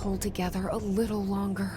hold together a little longer.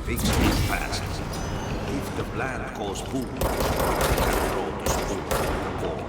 Fix these fast. If the plant goes boom, you can throw the spoon in the ball.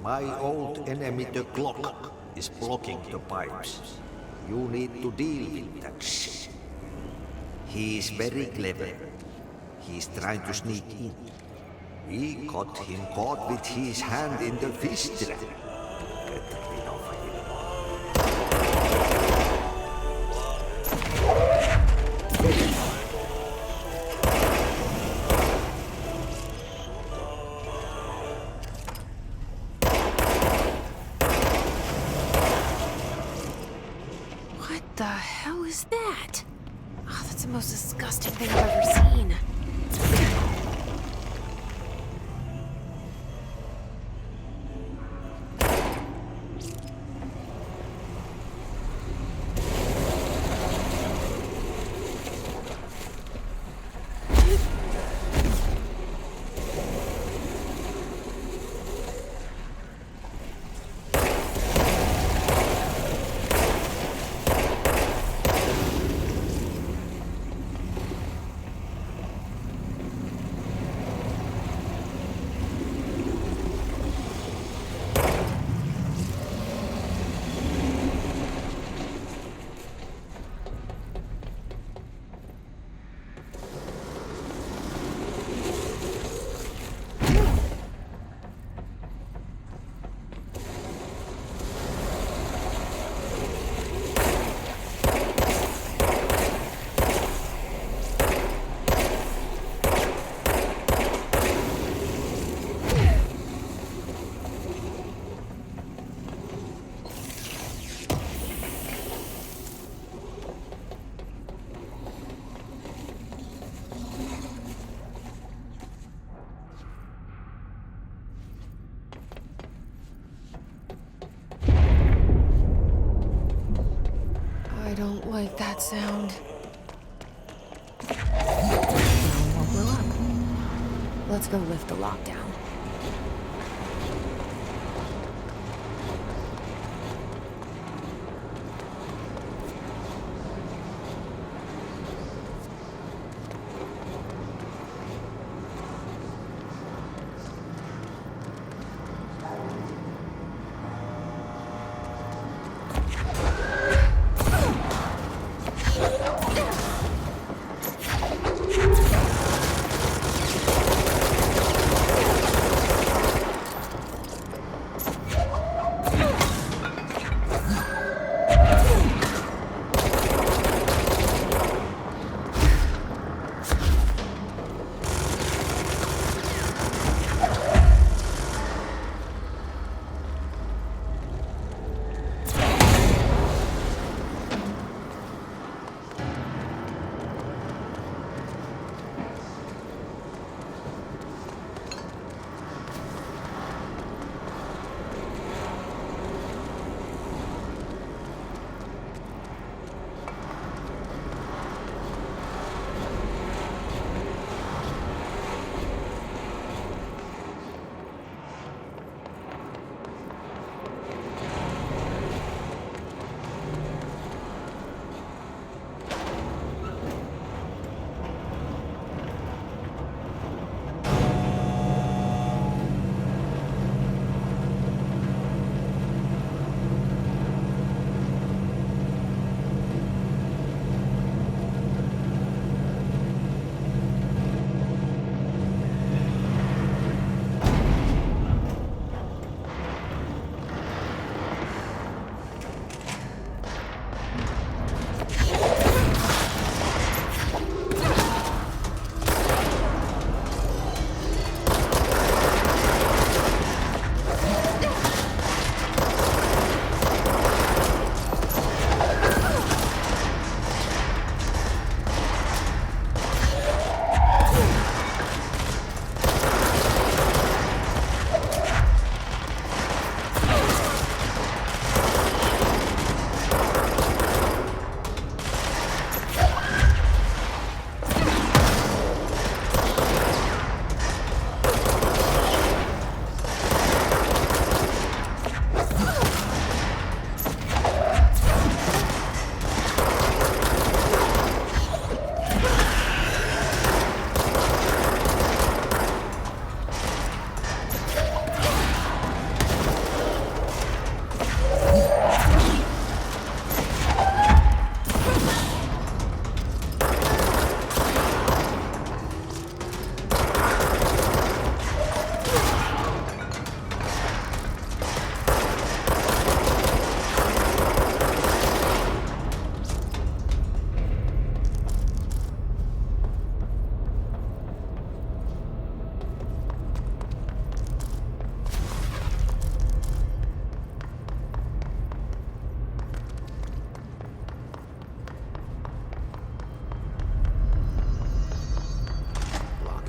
My old enemy, the clock, is blocking the pipes. You need to deal with that shit. He is very clever. He's trying to sneak in. We got him caught with his hand in the fish trap. Get rid of him. What the hell is that? Oh, that's the most disgusting thing I've ever seen. like that sound. Now won't blow up. Let's go lift the lockdown.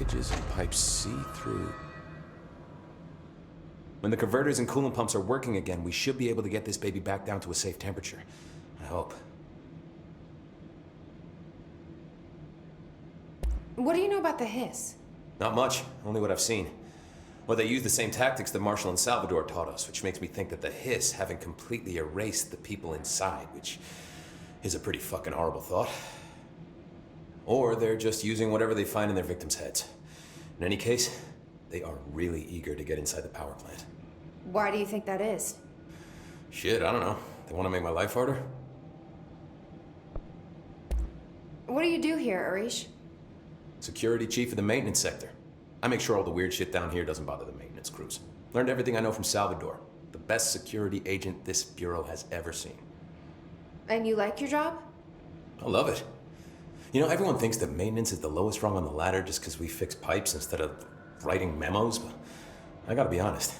And pipes see through. When the converters and coolant pumps are working again, we should be able to get this baby back down to a safe temperature. I hope. What do you know about the hiss? Not much, only what I've seen. Well, they use the same tactics that Marshall and Salvador taught us, which makes me think that the hiss haven't completely erased the people inside, which is a pretty fucking horrible thought. Or they're just using whatever they find in their victims' heads. In any case, they are really eager to get inside the power plant. Why do you think that is? Shit, I don't know. They want to make my life harder? What do you do here, Arish? Security chief of the maintenance sector. I make sure all the weird shit down here doesn't bother the maintenance crews. Learned everything I know from Salvador. The best security agent this bureau has ever seen. And you like your job? I love it. You know, everyone thinks that maintenance is the lowest rung on the ladder just because we fix pipes instead of writing memos, but I gotta be honest.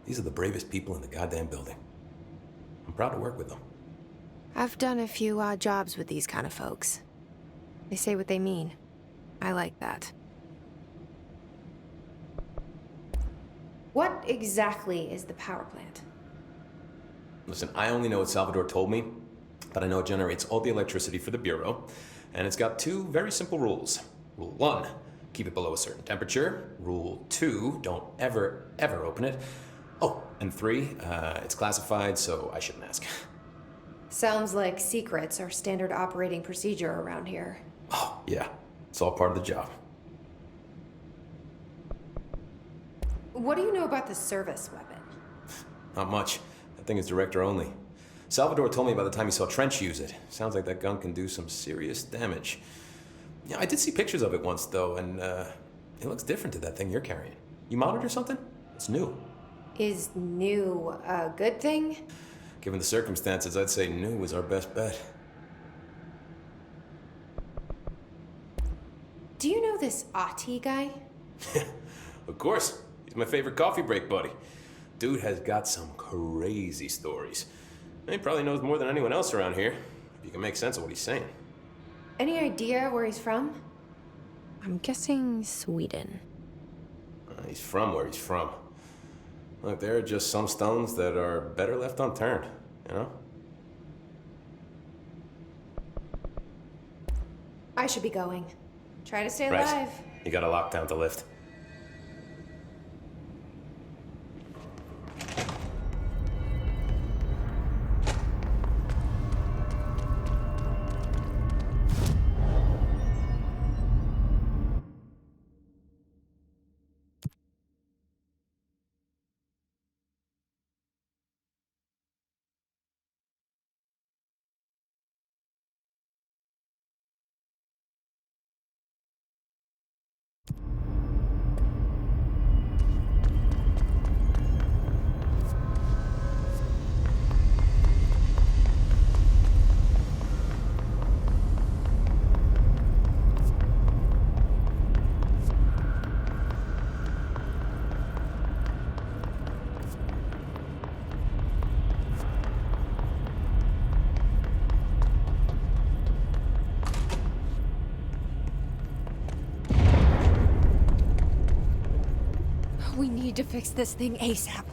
These are the bravest people in the goddamn building. I'm proud to work with them. I've done a few odd jobs with these kind of folks. They say what they mean. I like that. What exactly is the power plant? Listen, I only know what Salvador told me. but I know it generates all the electricity for the Bureau, and it's got two very simple rules. Rule 1, keep it below a certain temperature. Rule 2, don't ever, ever open it. Oh, and 3, it's classified, so I shouldn't ask. Sounds like secrets are standard operating procedure around here. Oh, yeah. It's all part of the job. What do you know about the service weapon? Not much. That thing is director only. Salvador told me by the time he saw Trench use it. Sounds like that gun can do some serious damage. Yeah, I did see pictures of it once, though, and it looks different to that thing you're carrying. You modded or something? It's new. Is new a good thing? Given the circumstances, I'd say new is our best bet. Do you know this Ati guy? Of course. He's my favorite coffee break buddy. Dude has got some crazy stories. And he probably knows more than anyone else around here, if you can make sense of what he's saying. Any idea where he's from? I'm guessing Sweden. He's from where he's from. Look, there are just some stones that are better left unturned, you know? I should be going. Try to stay Right. alive. You got a lockdown to lift. We need to fix this thing ASAP.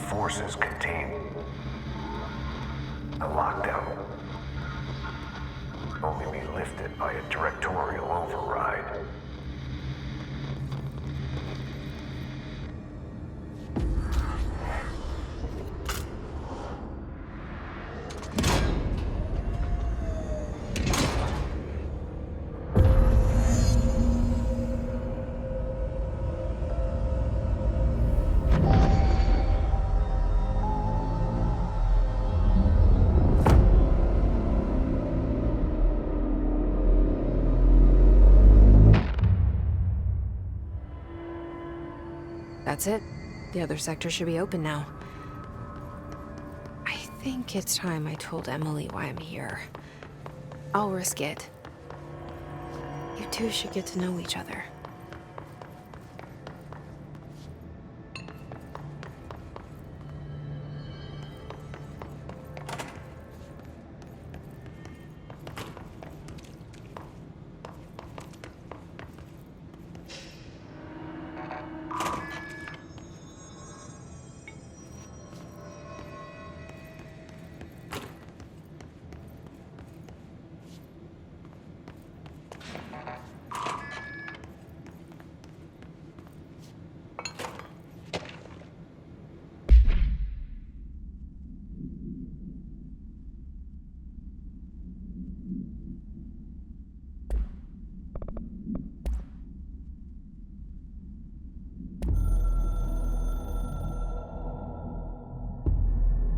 Forces contained. A lockdown will only be lifted by a directorial override. That's it. The other sector should be open now. I think it's time I told Emily why I'm here. I'll risk it. You two should get to know each other.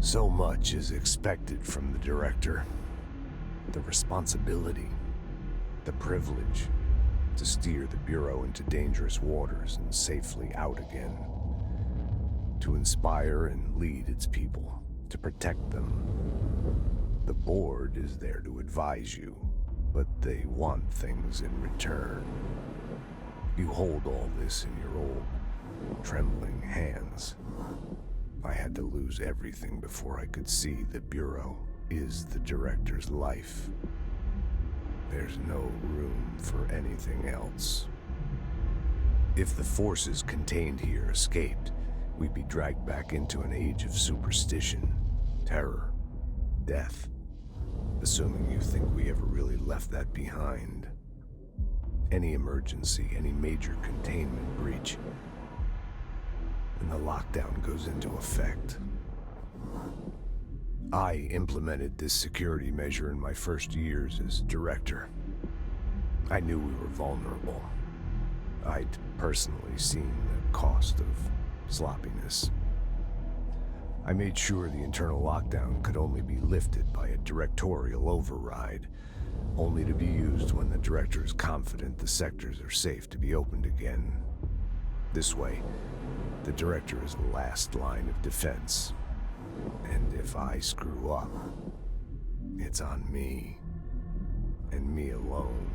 So much is expected from the director. The responsibility, the privilege to steer the Bureau into dangerous waters and safely out again. To inspire and lead its people, to protect them. The board is there to advise you, but they want things in return. You hold all this in your old, trembling hands. I had to lose everything before I could see the Bureau is the director's life. There's no room for anything else. If the forces contained here escaped, we'd be dragged back into an age of superstition, terror, death. Assuming you think we ever really left that behind. Any emergency, any major containment breach, and the lockdown goes into effect. I implemented this security measure in my first years as director. I knew we were vulnerable. I'd personally seen the cost of sloppiness. I made sure the internal lockdown could only be lifted by a directorial override, only to be used when the director is confident the sectors are safe to be opened again. This way, the director is the last line of defense. And if I screw up, it's on me, and me alone.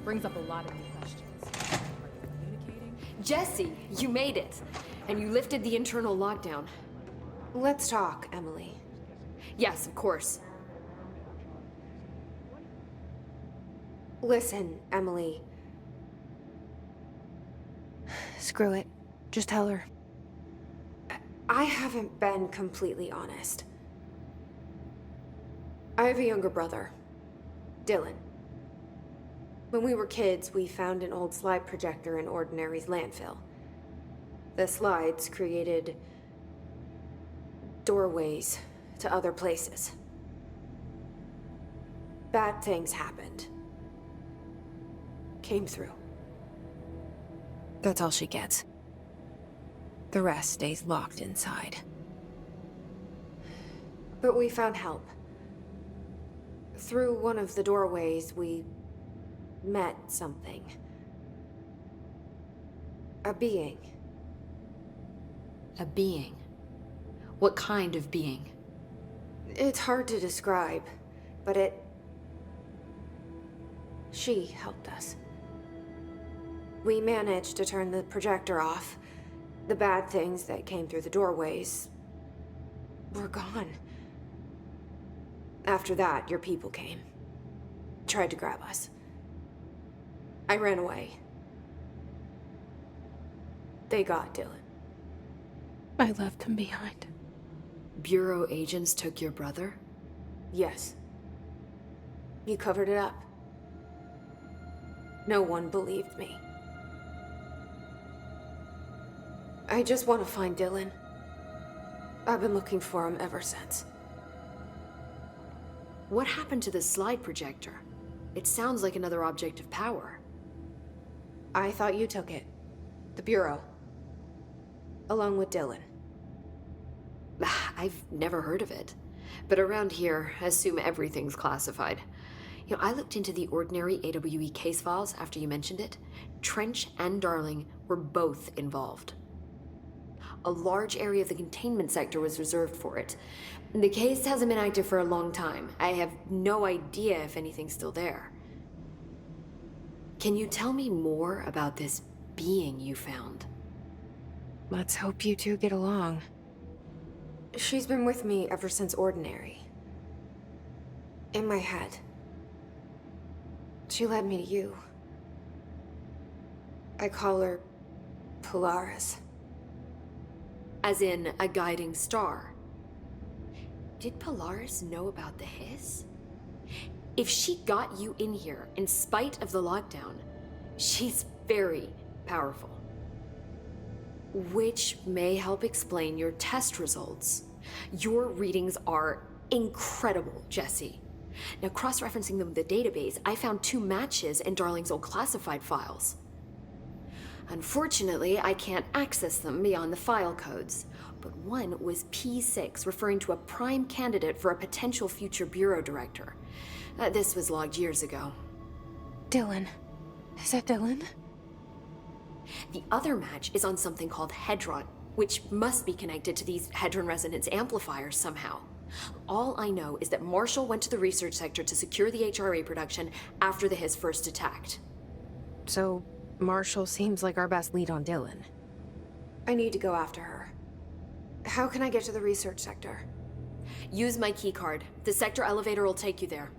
Brings up a lot of new questions. Are you communicating? Jesse, you made it. And you lifted the internal lockdown. Let's talk, Emily. Yes, of course. Listen, Emily. Screw it. Just tell her. I haven't been completely honest. I have a younger brother, Dylan. When we were kids, we found an old slide projector in Ordinary's landfill. The slides created doorways to other places. Bad things happened. Came through. That's all she gets. The rest stays locked inside. But we found help. Through one of the doorways, we met something. A being. A being? What kind of being? It's hard to describe, but she helped us. We managed to turn the projector off, The bad things that came through the doorways were gone. After that, your people came. Tried to grab us. I ran away. They got Dylan. I left him behind. Bureau agents took your brother? Yes. You covered it up. No one believed me. I just want to find Dylan. I've been looking for him ever since. What happened to the slide projector? It sounds like another object of power. I thought you took it. The Bureau. Along with Dylan. I've never heard of it. But around here, I assume everything's classified. You know, I looked into the ordinary AWE case files after you mentioned it. Trench and Darling were both involved. A large area of the containment sector was reserved for it. The case hasn't been active for a long time. I have no idea if anything's still there. Can you tell me more about this being you found? Let's hope you two get along. She's been with me ever since Ordinary. In my head. She led me to you. I call her Polaris. As in a guiding star. Did Polaris know about the hiss? If she got you in here in spite of the lockdown, she's very powerful. Which may help explain your test results. Your readings are incredible, Jesse. Now, cross-referencing them with the database, I found 2 matches in Darling's old classified files. Unfortunately, I can't access them beyond the file codes, but one was P6, referring to a prime candidate for a potential future bureau director. This was logged years ago. Dylan. Is that Dylan? The other match is on something called Hedron, which must be connected to these Hedron resonance amplifiers somehow. All I know is that Marshall went to the research sector to secure the HRA production after the hiss first attacked. So, Marshall seems like our best lead on Dylan. I need to go after her. How can I get to the research sector? Use my keycard. The sector elevator will take you there.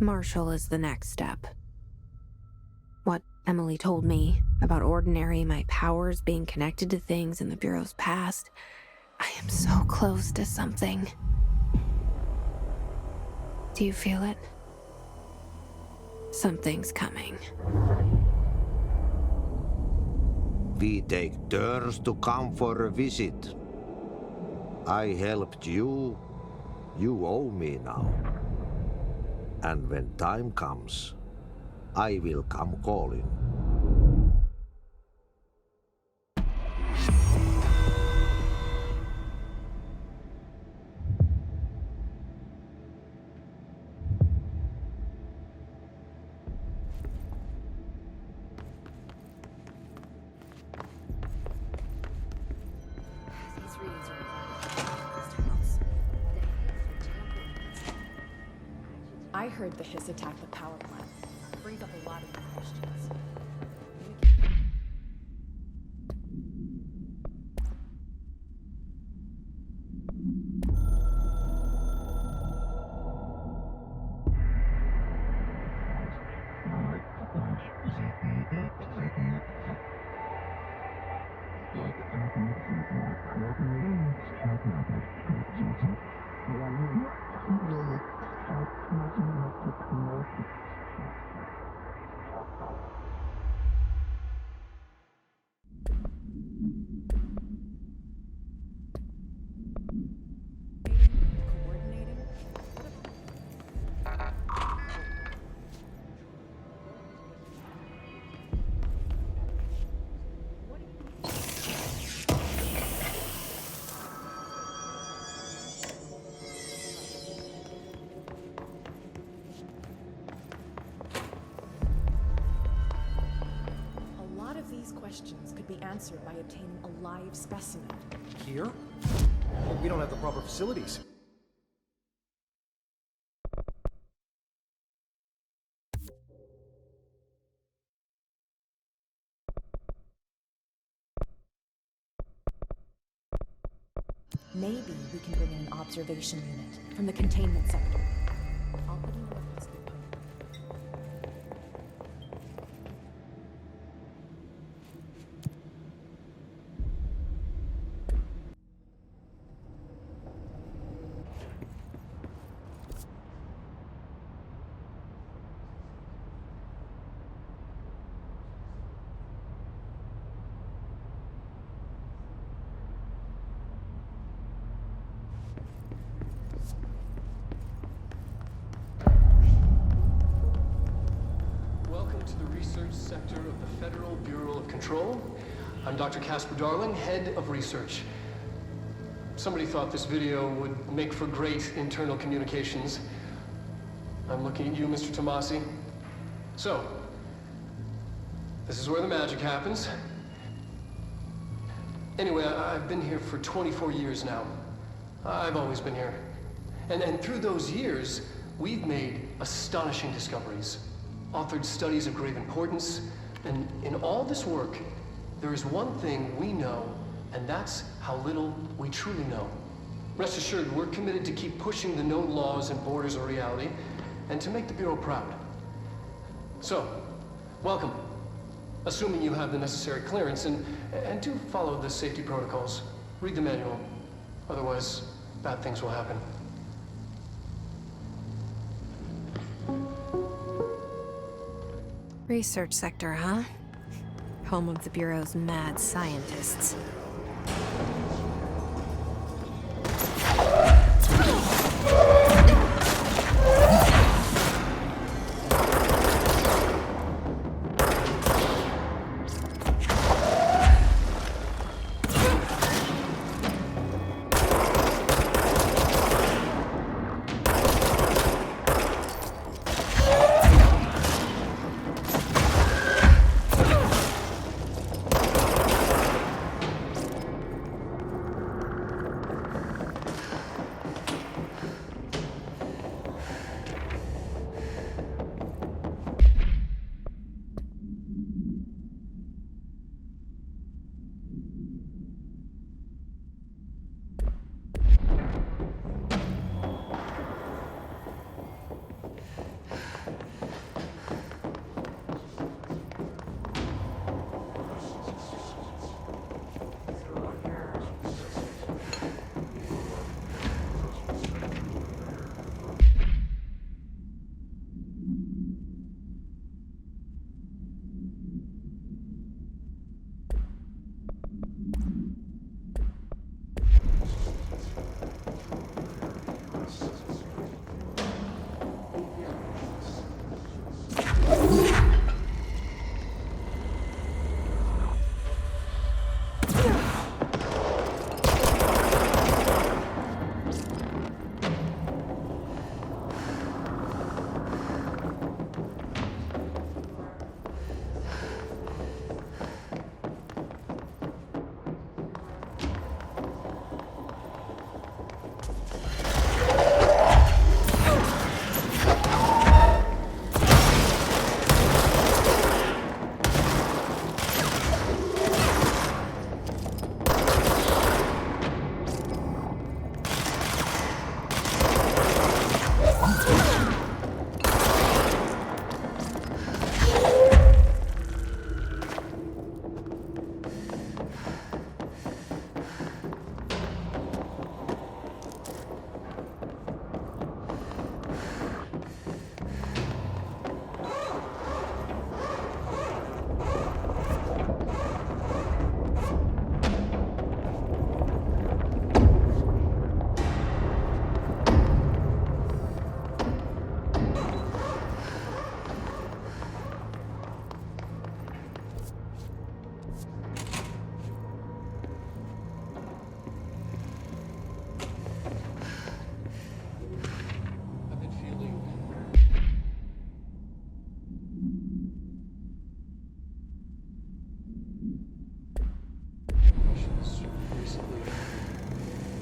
Marshall is the next step. What Emily told me about Ordinary, my powers being connected to things in the Bureau's past, I am so close to something. Do you feel it? Something's coming. We take turns to come for a visit. I helped you. You owe me now. And when time comes, I will come calling. These readings are I heard the hiss attack the power plant. Brings up a lot of new questions. Questions could be answered by obtaining a live specimen. Here? We don't have the proper facilities. Maybe we can bring in an observation unit from the containment sector. I'll put in a request. Sector of the Federal Bureau of Control. I'm Dr. Casper Darling, head of research. Somebody thought this video would make for great internal communications. I'm looking at you, Mr. Tomasi. So, this is where the magic happens. Anyway, I've been here for 24 years now. I've always been here. And through those years, we've made astonishing discoveries. Authored studies of great importance, and in all this work, there is one thing we know, and that's how little we truly know. Rest assured, we're committed to keep pushing the known laws and borders of reality, and to make the Bureau proud. So, welcome. Assuming you have the necessary clearance, and do follow the safety protocols. Read the manual, otherwise bad things will happen. Research sector, huh? Home of the Bureau's mad scientists.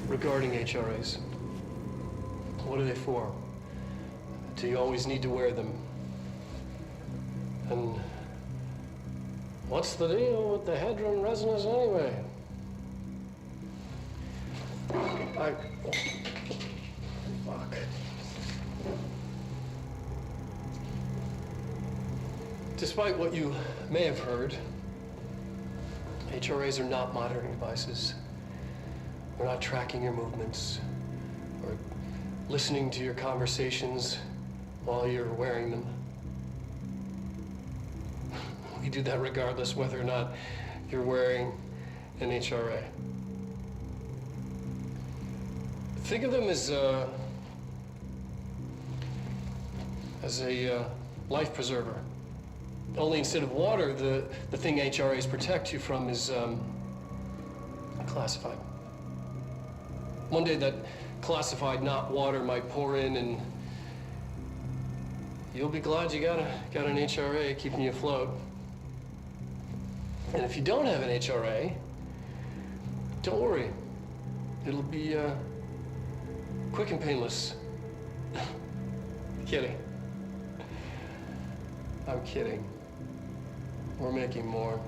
Regarding HRAs, what are they for? Do you always need to wear them? And what's the deal with the Hedron resonance anyway? Despite... Fuck. Despite what you may have heard, HRAs are not monitoring devices. We're not tracking your movements or listening to your conversations while you're wearing them. We do that regardless whether or not you're wearing an HRA. Think of them as a life preserver. Only instead of water, the thing HRAs protect you from is classified. One day that classified, not water, might pour in, and you'll be glad you got an HRA keeping you afloat. And if you don't have an HRA, don't worry. It'll be quick and painless. Kidding. I'm kidding. We're making more.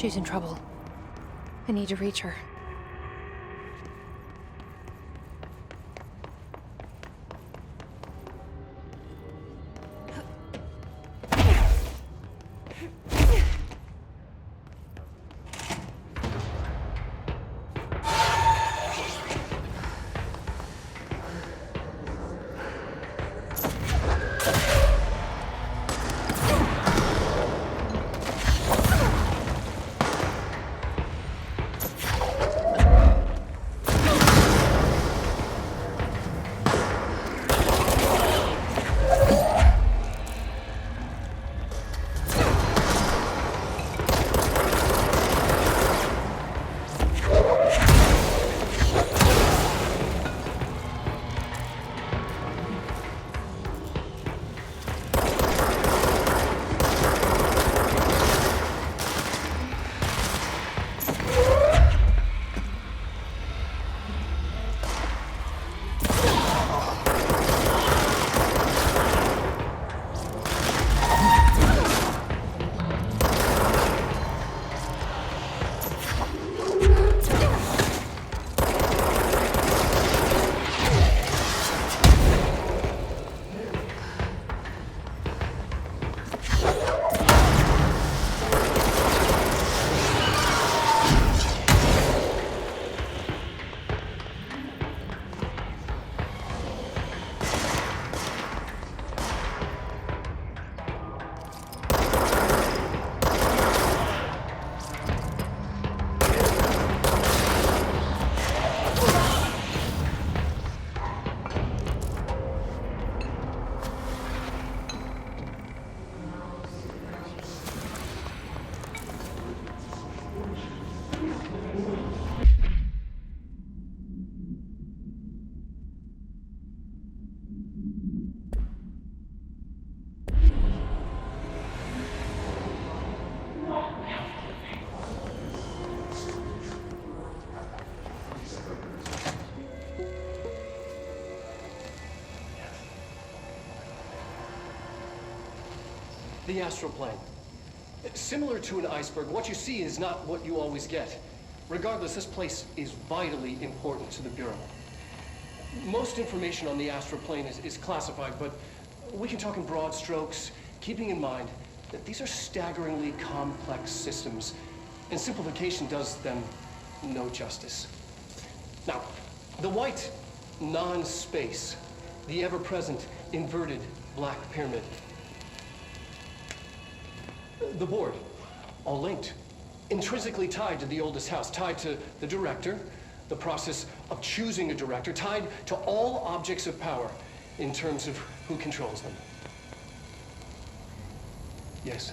She's in trouble. I need to reach her. The astral plane. Similar to an iceberg, what you see is not what you always get. Regardless, this place is vitally important to the Bureau. Most information on the astral plane is classified, but we can talk in broad strokes, keeping in mind that these are staggeringly complex systems, and simplification does them no justice. Now, the white non-space, the ever-present inverted black pyramid. The board, all linked, intrinsically tied to the oldest house, tied to the director, the process of choosing a director, tied to all objects of power in terms of who controls them. Yes.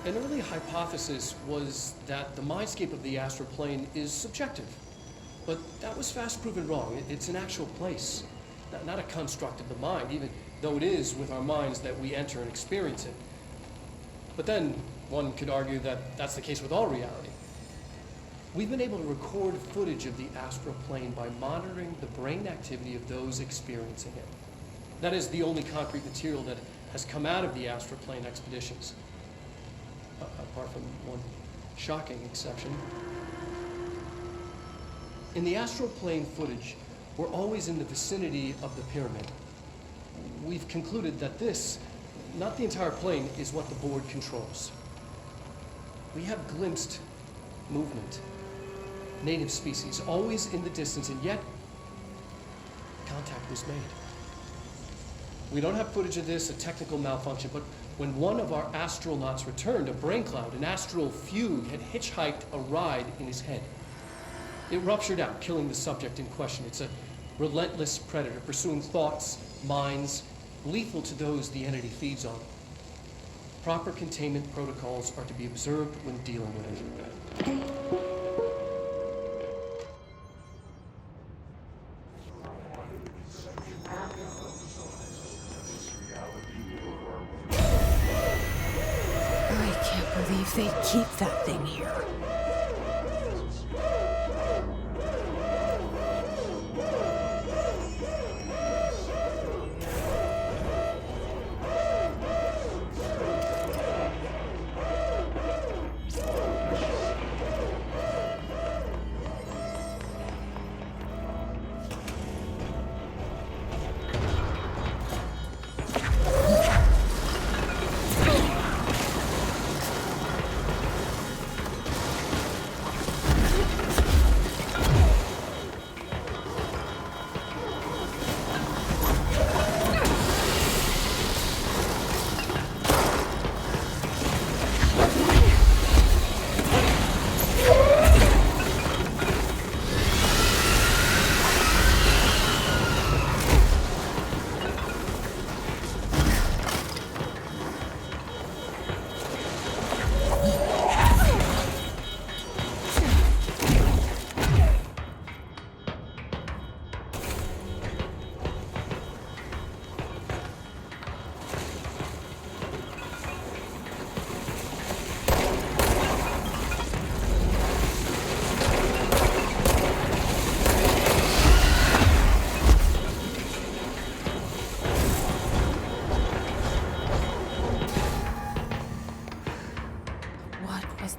An early hypothesis was that the mindscape of the astral plane is subjective. But that was fast proven wrong. It's an actual place, not a construct of the mind, even though it is with our minds that we enter and experience it. But then one could argue that that's the case with all reality. We've been able to record footage of the astral plane by monitoring the brain activity of those experiencing it. That is the only concrete material that has come out of the astral plane expeditions. Apart from one shocking exception. In the astral plane footage, we're always in the vicinity of the pyramid. We've concluded that this, not the entire plane, is what the board controls. We have glimpsed movement, native species, always in the distance, and yet contact was made. We don't have footage of this, a technical malfunction, but When one of our astronauts returned, a brain cloud, an astral fugue, had hitchhiked a ride in his head. It ruptured out, killing the subject in question. It's a relentless predator, pursuing thoughts, minds, lethal to those the entity feeds on. Proper containment protocols are to be observed when dealing with it. I can't believe they keep that thing here.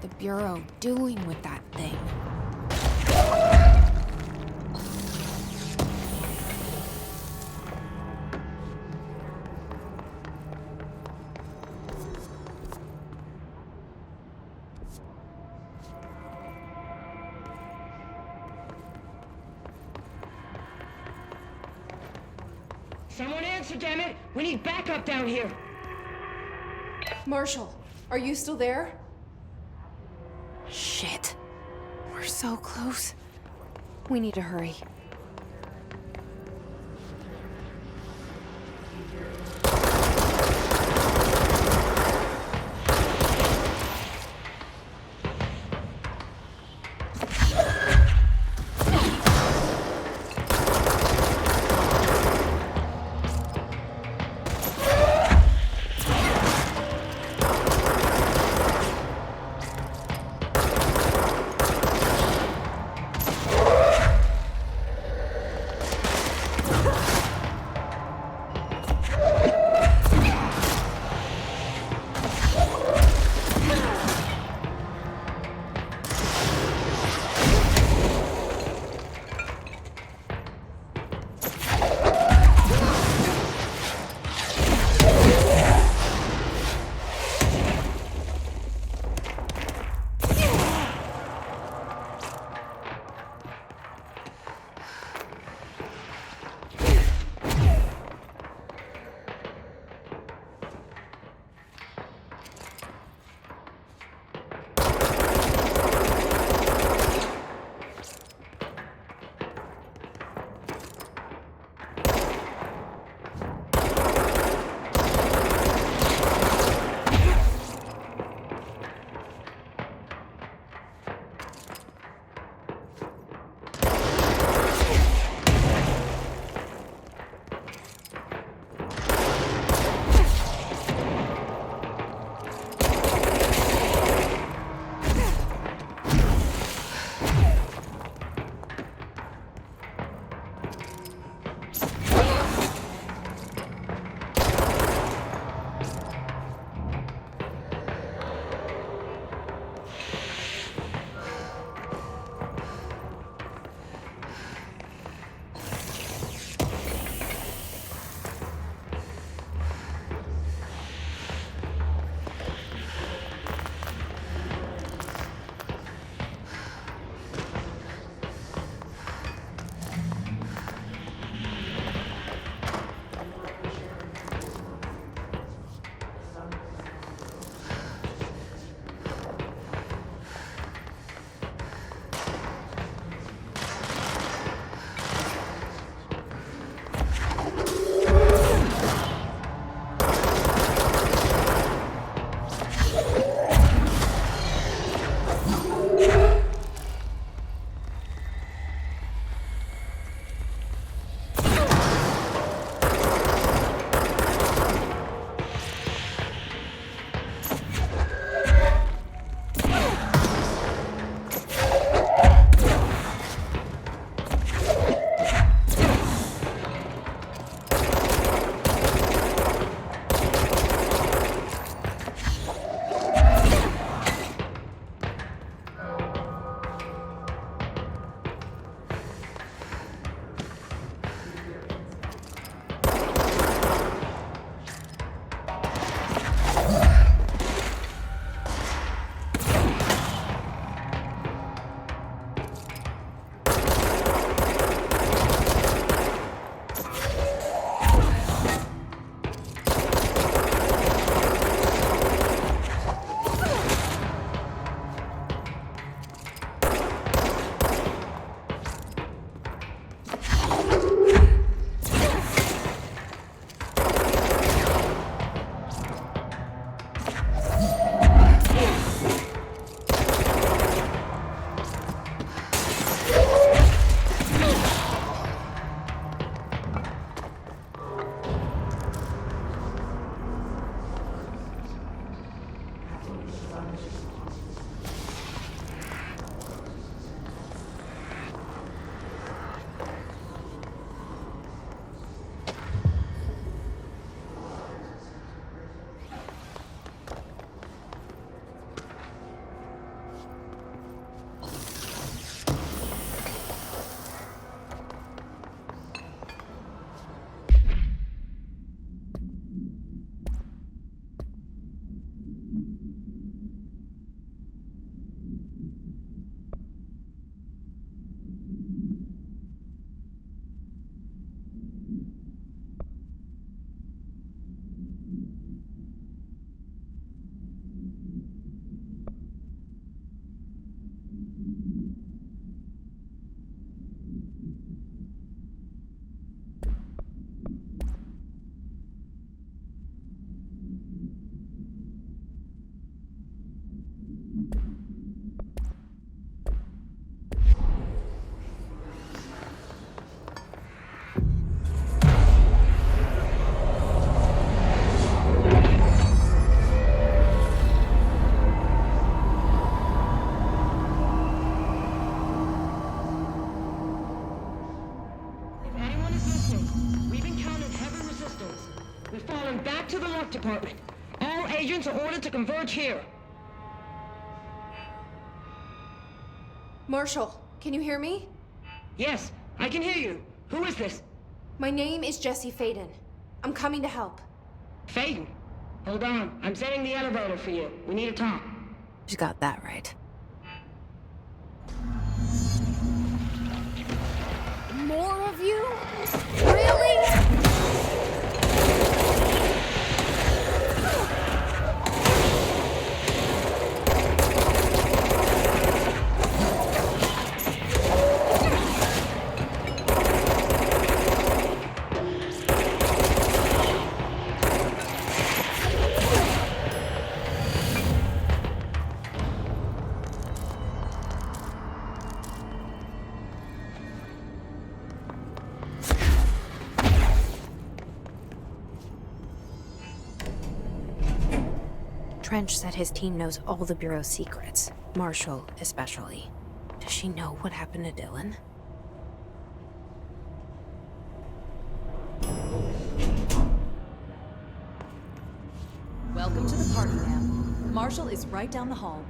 The Bureau doing with that thing? Someone answer, damn it! We need backup down here! Marshall, are you still there? Shit. We're so close. We need to hurry. We've encountered heavy resistance. We've fallen back to the lock department. All agents are ordered to converge here. Marshall, can you hear me? Yes, I can hear you. Who is this? My name is Jesse Feyden. I'm coming to help. Feyden? Hold on. I'm setting the elevator for you. We need to talk. She got that right. More of you? Really? Trench said his team knows all the Bureau's secrets, Marshall especially. Does she know what happened to Dylan? Welcome to the party, ma'am. Marshall is right down the hall.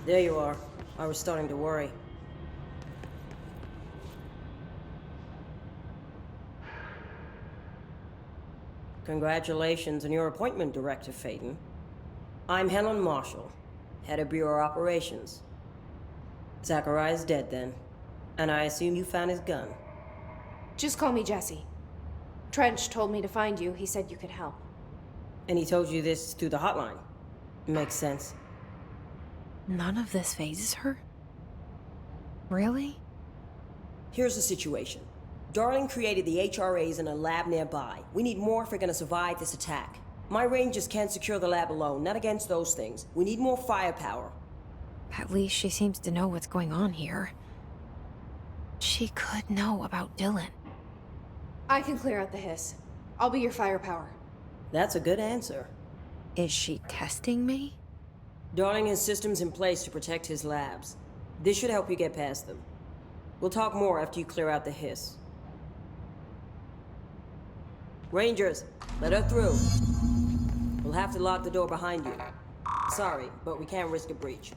There you are. I was starting to worry. Congratulations on your appointment, Director Feyden. I'm Helen Marshall, head of Bureau Operations. Zachariah's dead then, and I assume you found his gun. Just call me Jesse. Trench told me to find you. He said you could help. And he told you this through the hotline. Makes sense. None of this phases her? Really? Here's the situation. Darling created the HRAs in a lab nearby. We need more if we're gonna survive this attack. My rangers can't secure the lab alone, not against those things. We need more firepower. At least she seems to know what's going on here. She could know about Dylan. I can clear out the hiss. I'll be your firepower. That's a good answer. Is she testing me? Darling has systems in place to protect his labs. This should help you get past them. We'll talk more after you clear out the hiss. Rangers, let her through. We'll have to lock the door behind you. Sorry, but we can't risk a breach.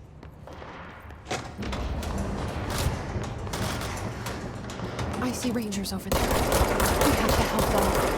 I see Rangers over there. We have to help them.